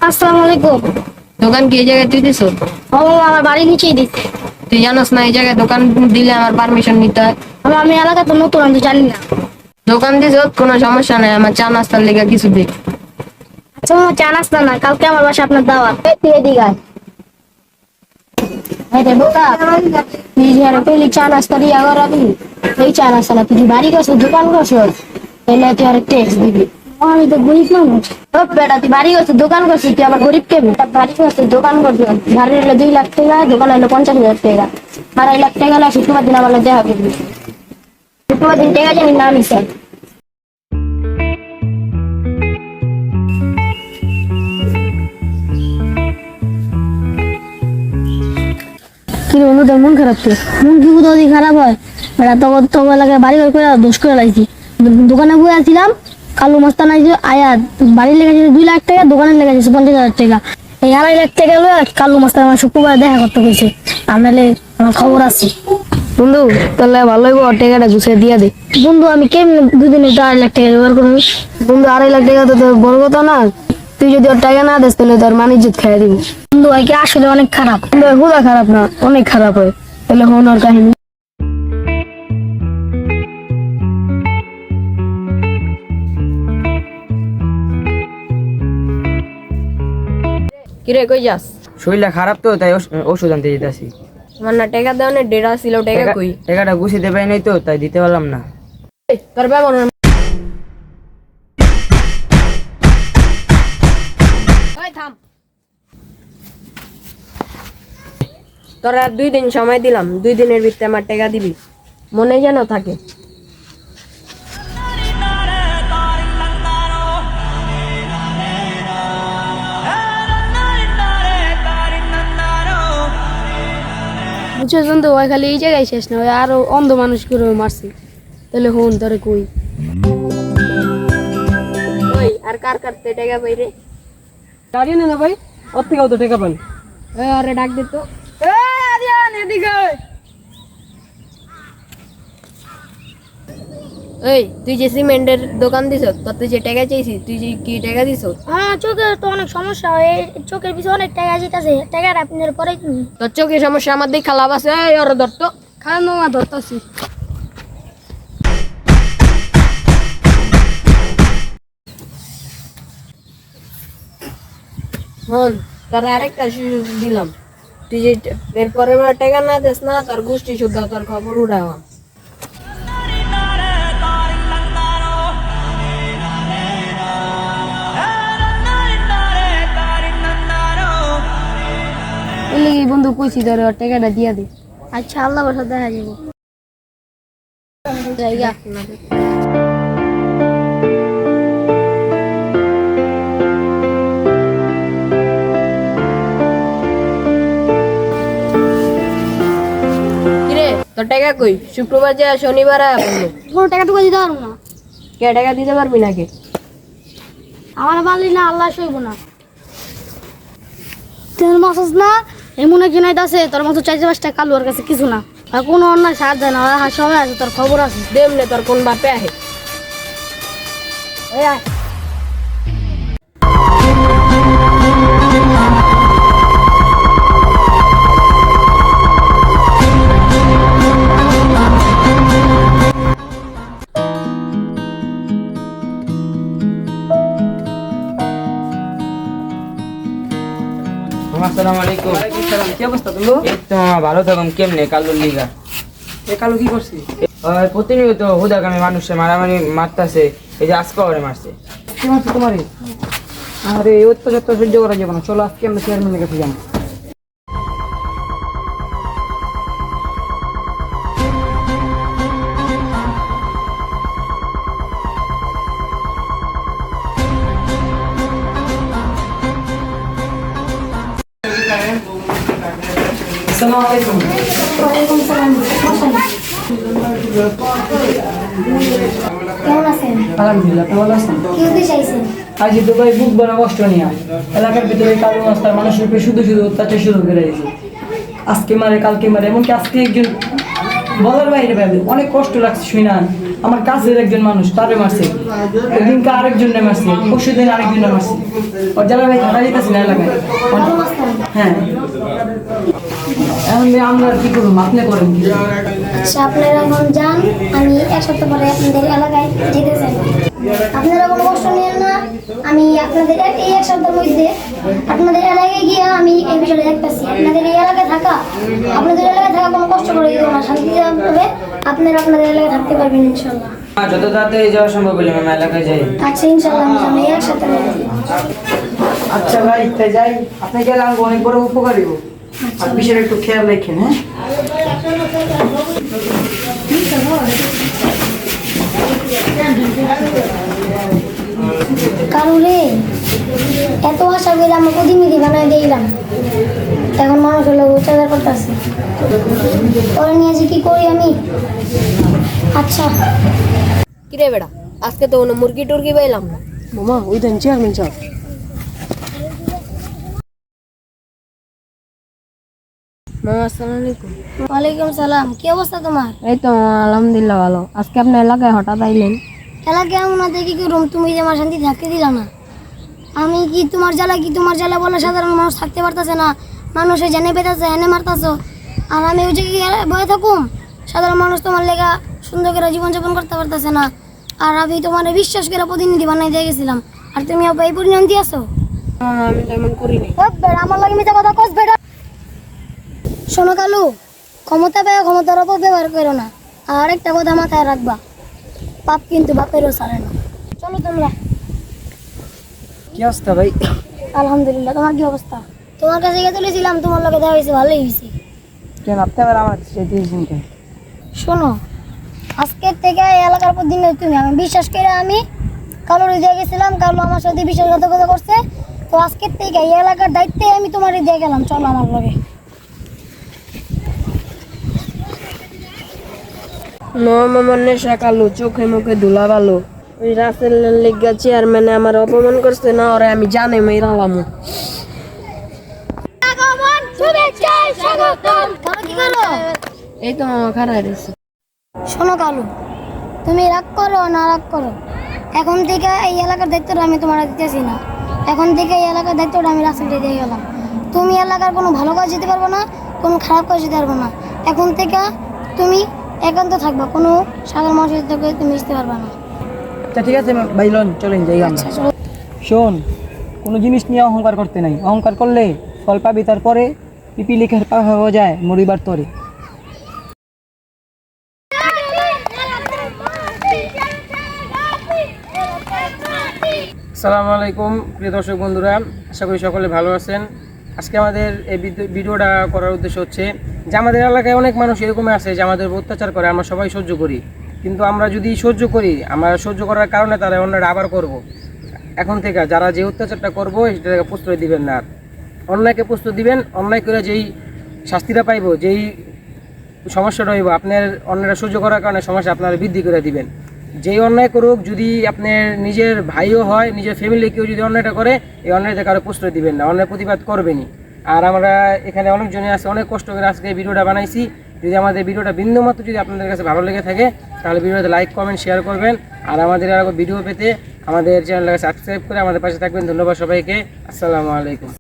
আসসালামু আলাইকুম। দোকান কি এই জায়গায় তুই দিছ? আমার বাড়ির নিচেই দিচ্ছে। তুই জানোস না এই জায়গায় দোকান দিলে আমার পারমিশন নিতে হয়? আমি এলাকা তো নতুন, আমি তো জানি না। দোকান দিছ কোনো সমস্যা নাই, আমার চা নাস্তার লেগে কিছু দে। আচ্ছা মামা, চা নাস্তা না, কালকে আমার বাসায় আপনার দাওয়াত। তুই এদিকে আয়। এই রে বোকা, তুই যে আর পেলি চা নাস্তা দিয়া করাবি, এই চা নাস্তা না, তুই যে বাড়ি গেছিস দোকান করছিস, তাহলে তুই আর ট্যাক্স দিবি। আমি তো গরিব মানুষ। ও বেটা, তুই বাড়ি গেছিস দোকান করছিস, তুই আবার গরিব কেবি? বাড়ি গেছিস দোকান করছিস, বাড়ি হলো 2 লাখ টাকা, দোকান হলো 50,000 টাকা। 2.5 লাখ টাকা হলে শুক্রবার দিন আমার দেখা করবি। শুক্রবার দিন টাকা জানি না আমি স্যার। কি হলো, তোর মন খারাপ? তো মন কি কোথাও দিয়ে খারাপ হয়? বেটা তখন তো এলাকায় বাড়ি ঘর করে দোষ করে লাগছি। দোকানে বয়ে আসছিলাম, কালু মাস্তান আইছে আয়া, বাড়ির লেগেছে 2 লাখ টাকা, দোকানের লেগেছে 50,000 টাকা। এই 2.5 লাখ টাকা লয়ে কালু মাস্তান আমার শুক্রবার দেখা করতে গেছে। আমলে আমার খবর আছে। বন্ধু তাহলে ভালো হইব, টাকাটা গুছিয়ে দিয়া দে। বন্ধু আমি কেমন 2 দিনে 2.5 লাখ টাকা জোগাড় করবো? বন্ধু 2.5 লাখ টাকা তো তোর বড় কথা না, তুই যদি ওর টাকা না দিস তাহলে তোর মানিজ্জত খাইয়া দিবি। বন্ধু হয় কি আসলে অনেক খারাপ। কিন্তু হুদা খারাপ না, অনেক খারাপ হয়। তাহলে হন ওর কাহিনী। কিরে কই যাস? শরীরটা খারাপ তো, তাই ওষুধ আনতে যেতেছি। আমার না টাকা দেওয়ার ডেরা ছিল, টাকা কই? টাকাটা গুছিয়ে পাই নাই তো, তাই দিতে পারলাম না। তোর ব্যবহার তোর আর 2 দিন সময় দিলাম, 2 দিনের ভিতরে আমার টাকা দিবি, মনে যেন থাকে। বুঝছো বন্ধু, ওই খালি এই জায়গায় শেষ না, ওই আরো অন্ধ মানুষ করে মারছি। তাহলে হন তোরে কই। ওই আর কার কাটতে টাকা পাই রে? গাড়ি না ভাই, ওর থেকেও তো টাকা পান। আরে ডাক দে তো। এই তুই যে সিমেন্টের দোকান দিছ, তোর যে টাকা চাইছি, তুই যে কি টাকা দিছ? হ্যাঁ, চোখের তো অনেক সমস্যা হয়, চোখের পিছনে অনেক টাকা যেতেছে, টাকাটা আপনার পরে কিনি। তোর চোখের সমস্যা আমার দেখা লাভ আছে? এই ওর ধর তো। খারাপ নোয়া ধরতেছি। হন তোর আরেকটা সুযোগ দিলাম, তুই যে এরপরে টাকা না দিস না, তোর গোষ্ঠী শুদ্ধ তোর খবর উড়াওয়া। ওই লেগে বন্ধু কইছি ধরে ওর টাকাটা দিয়া দে। আচ্ছা, আল্লাহ বসা দেখা যাবো। জায়গা কিরে তোর টাকা কই? শুক্রবার যা শনিবার আয়া বললো। কোনো টাকা টুকা দিতে পারবো না। কে টাকা দিতে পারবি নাকি? আমার মানলি না, আল্লাহ সইব না। তোর মাসুস না এমন একজন আছে, তোর মতো 4-5টা কালু ওর কাছে কিছু না, আর কোনো অন্যায় সাহায্য না, আর সময় আছে, তোর খবর আছে। দেমনে তোর কোন বাপে আহে। এই আয়। আসসালামু আলাইকুম। কি অবস্থা বন্ধু? এই তো মামা ভালো থাকুন, কেমনে কালুর লিগা? এ কালো কি করছি? প্রতিনিয়ত হুদাগামী মানুষে মারামারি মারতাছে, এই যে আজকে ওরে মারছে। কি মারছে তোমারে? আরে অত্যাচার তো সহ্য করা যাবে না, চলো আজকে আমরা চেয়ারম্যানের কাছে যাবো। আসসালামু আলাইকুম। ওয়ালাইকুম সালাম। কেমন আছেন? আলহামদুলিল্লাহ, আপনি ভালো আছেন? কি হতে চাইছেন? আজ দুবাই বুক বড় কষ্ট নিয়ে এলাকার ভিতরে কালো রাস্তার মানুষের উপরে শুধু শুধু অত্যাচার শুরু করে দিয়েছে। আজকে মারে কালকে মারে, এমনকি আজকে একজন বলার বাইরে ভাই অনেক কষ্ট লাগছে শুই না। আমার কাছের একজন মানুষ তারে মারছে, ওদিনকে আরেকজনে মারছে, পরশু দিন আরেকজনে মারছে। ওর জ্বালা ভাই থাকা যেতেছে না এলাকায়। হ্যাঁ এখন ভাই আমরা আর কি করবো, আপনি করেন কি? আচ্ছা আপনারা এখন যান, আমি এক সপ্তাহ পরে আপনাদের এলাকায় যেতে চাই। আপনারা কোনো কষ্ট নেন না, আমি আপনাদের এই এক সপ্তাহের মধ্যে আপনাদের এলাকায় গিয়ে আমি এই বিষয়টা দেখতেছি। আপনাদের এই এলাকায় থাকা কোনো কষ্ট করে দিও না, শান্তিভাবে আপনারা আপনাদের এলাকায় থাকতে পারবেন ইনশাল্লাহ। যত তাড়াতাড়ি যাওয়া সম্ভব বলে মামা এলাকায় যাই। আচ্ছা ইনশাল্লাহ আমি এক সপ্তাহ আচ্ছা ভাই তাই যাই, আপনি গেলে আমাকে অনেক বড় উপকার দিব। আর বিষয়টা একটু খেয়াল রাখেন। হ্যাঁ কারু রে, এত আশা করে আমরা প্রতিনিধি বানাই দিলাম, এখন মানুষ হলো উচ্চারণ করতেছে, পরে নিয়ে যে কি করি আমি। আচ্ছা কিরে বেড়া, আজকে তো কোনো মুরগি টুরগি পাইলাম না। মামা ওই দেন চেয়ারম্যান সাহেব। মামা আসসালামু আলাইকুম। ওয়ালাইকুম সালাম, কি অবস্থা তোমার? এই তো আলহামদুলিল্লাহ ভালো। আজকে আপনার এলাকায় হঠাৎ আইলেন? এলাকায় এমন আছে কি করুম, তুমি যে আমার শান্তি থাকতে দিলা না। আমি কি তোমার জ্বালা বলে সাধারণ মানুষ থাকতে পারতেছে না, মানুষে জেনে পেতেছে এনে মারতেছো, আর আমি ওই জায়গায় বয়ে থাকুম। সাধারণ মানুষ তোমার লেগা সুন্দর করে জীবনযাপন করতে পারতেছে না, আর আমি তোমার বিশ্বাস করে প্রতিনিধি বানাই দিয়ে গেছিলাম, আর তুমি এই পরিণাম দিয়েছো। আমি তেমন করিনি। আমার লাগে মিথ্যা কথা কস বেটা। শোনো কালু, ক্ষমতা পেয়ে ক্ষমতার অপব্যবহার করো না, আর একটা কথা মাথায় রাখবা, পাপ কিন্তু বাপেরও ছাড়ে না। চলো তোমরা। কি অবস্থা ভাই? আলহামদুলিল্লাহ, তোমার কি অবস্থা? তোমার কাছে গিয়ে তুলেছিলাম, তোমার লোকে দেওয়া হয়েছে, ভালোই হয়েছে। কেন আপনি আবার আমার দিয়েছেন কেন? শোনো, আজকের থেকে এই এলাকার প্রতি তুমি, আমি বিশ্বাস করে আমি কালুর দিয়ে গেছিলাম, কালু আমার সাথে বিশ্বাসঘাতকতা করছে, তো আজকের থেকে এই এলাকার দায়িত্বে আমি তোমার দিয়ে গেলাম, চলো আমার লগে। মামার নেশা কালো, চোখে মুখে ধুলা ভালো। ওই রাসেল লেগা চেয়ারম্যানে আমার অপমান করছে না, ওরে আমি জানে মেরালাম। এই তো মামা খারাপ রয়েছে। শোনো কালু, তুমি রাগ করো না রাগ করো, এখন থেকে এই এলাকার দায়িত্বটা আমি তোমার দিতেছি না, এখন থেকে এই এলাকার দায়িত্বটা আমি রাসেলকে দিয়ে গেলাম। তুমি এলাকার কোনো ভালো কাজ যেতে পারবো না, কোনো খারাপ কাজ যেতে পারবো না, এখন থেকে তুমি একান্ত থাকবা, কোনো সাধারণ মানুষের থেকে তুমি মিশতে পারবা না। আচ্ছা ঠিক আছে ভাই, লন চলেন যাই আমরা। আচ্ছা চলো। শোন, কোনো জিনিস নিয়ে অহংকার করতে নাই, অহংকার করলে ফল পাবি, তারপরে পিপিলিকার পা হয়ে যায় মরিবার তরে। আসসালামু আলাইকুম প্রিয় দর্শক বন্ধুরা, আশা করি সকলে ভালো আছেন। আজকে আমাদের এই ভিডিওটা করার উদ্দেশ্য হচ্ছে যে আমাদের এলাকায় অনেক মানুষ এরকম আছে যে আমাদের উপর অত্যাচার করে, আমরা সবাই সহ্য করি, কিন্তু আমরা যদি সহ্য করি, আমরা সহ্য করার কারণে তারা অন্যরা আবার করব। এখন থেকে যারা যে অত্যাচারটা করবো সেটাকে প্রশ্রয় দিবেন না, অন্যায়কে প্রশ্রয় দিবেন। অন্যায় করে যেই শাস্তিটা পাইব, যেই সমস্যাটা হইব, আপনার অন্যরা সহ্য করার কারণে সমস্যা আপনারা বৃদ্ধি করে দিবেন। যেই অন্যায় করুক, যদি আপনার নিজের ভাইও হয়, নিজের ফ্যামিলি কেউ যদি অন্যায়টা করে, এই অন্যায়টা কারো প্রশ্রয় দিবেন না, অন্যায় প্রতিবাদ করবেনই। আর আমরা এখানে অনেকজনে আছে, অনেক কষ্ট করে আজকে ভিডিওটা বানাইছি। যদি আমাদের ভিডিওটা বিন্দুমাত্র যদি আপনাদের কাছে ভালো লেগে থাকে, তাহলে ভিডিওতে লাইক কমেন্ট শেয়ার করবেন। আর আমাদের আরও ভিডিও পেতে আমাদের চ্যানেলটাকে সাবস্ক্রাইব করে আমাদের পাশে থাকবেন। ধন্যবাদ সবাইকে। আসসালামু আলাইকুম।